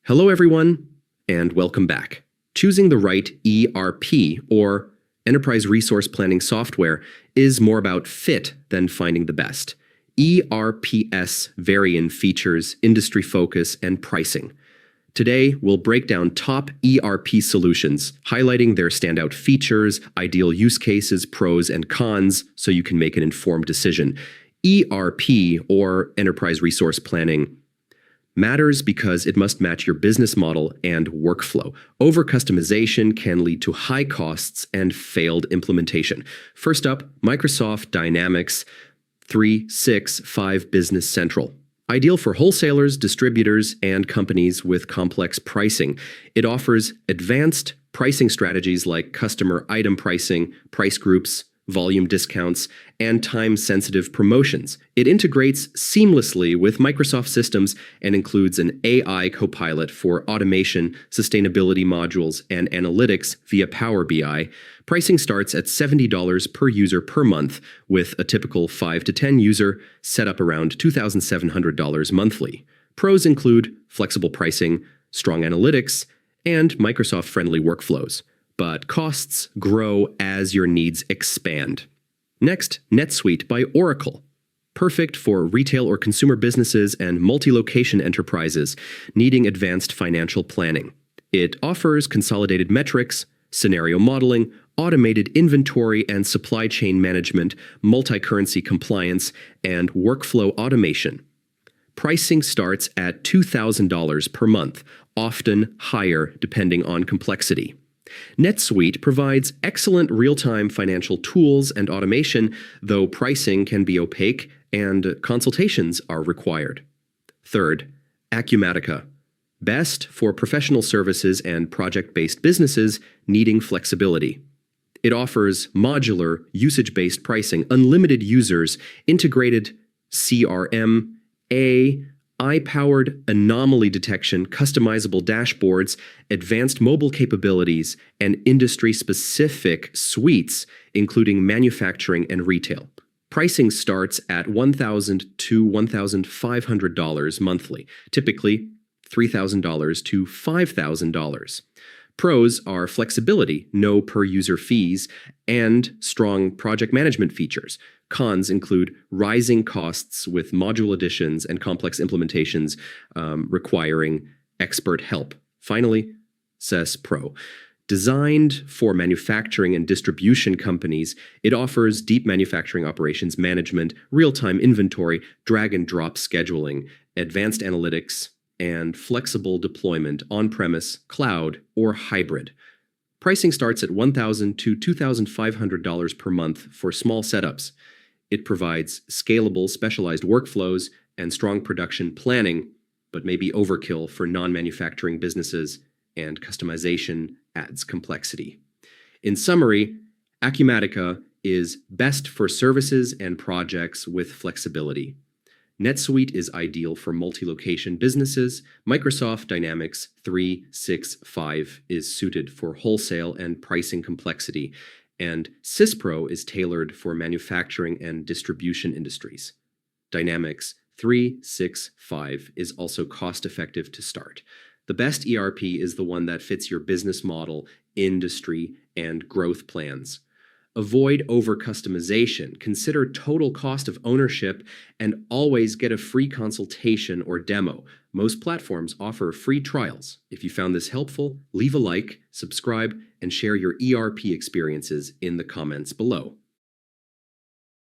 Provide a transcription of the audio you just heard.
Hello, everyone, and welcome back. Choosing the right ERP, or Enterprise Resource Planning software, is more about fit than finding the best. ERPs vary in features, industry focus, and pricing. Today, we'll break down top ERP solutions, highlighting their standout features, ideal use cases, pros and cons, so you can make an informed decision. ERP, or Enterprise Resource Planning, matters because it must match your business model and workflow. Over-customization can lead to high costs and failed implementation. First up, Microsoft Dynamics 365 Business Central. Ideal for wholesalers, distributors, and companies with complex pricing. It offers advanced pricing strategies like customer item pricing, price groups, volume discounts, and time-sensitive promotions. It integrates seamlessly with Microsoft systems and includes an AI copilot for automation, sustainability modules, and analytics via Power BI. Pricing starts at $70 per user per month, with a typical 5 to 10 user set up around $2,700 monthly. Pros include flexible pricing, strong analytics, and Microsoft-friendly workflows. But costs grow as your needs expand. Next, NetSuite by Oracle. Perfect for retail or consumer businesses and multi-location enterprises needing advanced financial planning. It offers consolidated metrics, scenario modeling, automated inventory and supply chain management, multi-currency compliance, and workflow automation. Pricing starts at $2,000 per month, often higher depending on complexity. NetSuite provides excellent real-time financial tools and automation, though pricing can be opaque and consultations are required. Third, Acumatica. Best for professional services and project-based businesses needing flexibility. It offers modular, usage-based pricing, unlimited users, integrated CRM, AI-powered anomaly detection, customizable dashboards, advanced mobile capabilities, and industry-specific suites, including manufacturing and retail. Pricing starts at $1,000 to $1,500 monthly, typically $3,000 to $5,000. Pros are flexibility, no per-user fees, and strong project management features. Cons include rising costs with module additions and complex implementations requiring expert help. Finally, says Pro. Designed for manufacturing and distribution companies, it offers deep manufacturing operations management, real-time inventory, drag-and-drop scheduling, advanced analytics, and flexible deployment on-premise, cloud, or hybrid. Pricing starts at $1,000 to $2,500 per month for small setups. It provides scalable, specialized workflows and strong production planning, but may be overkill for non-manufacturing businesses, and customization adds complexity. In summary, Acumatica is best for services and projects with flexibility. NetSuite is ideal for multi-location businesses. Microsoft Dynamics 365 is suited for wholesale and pricing complexity, and SysPro is tailored for manufacturing and distribution industries. Dynamics 365 is also cost-effective to start. The best ERP is the one that fits your business model, industry, and growth plans. Avoid over-customization, consider total cost of ownership, and always get a free consultation or demo. Most platforms offer free trials. If you found this helpful, leave a like, subscribe, and share your ERP experiences in the comments below.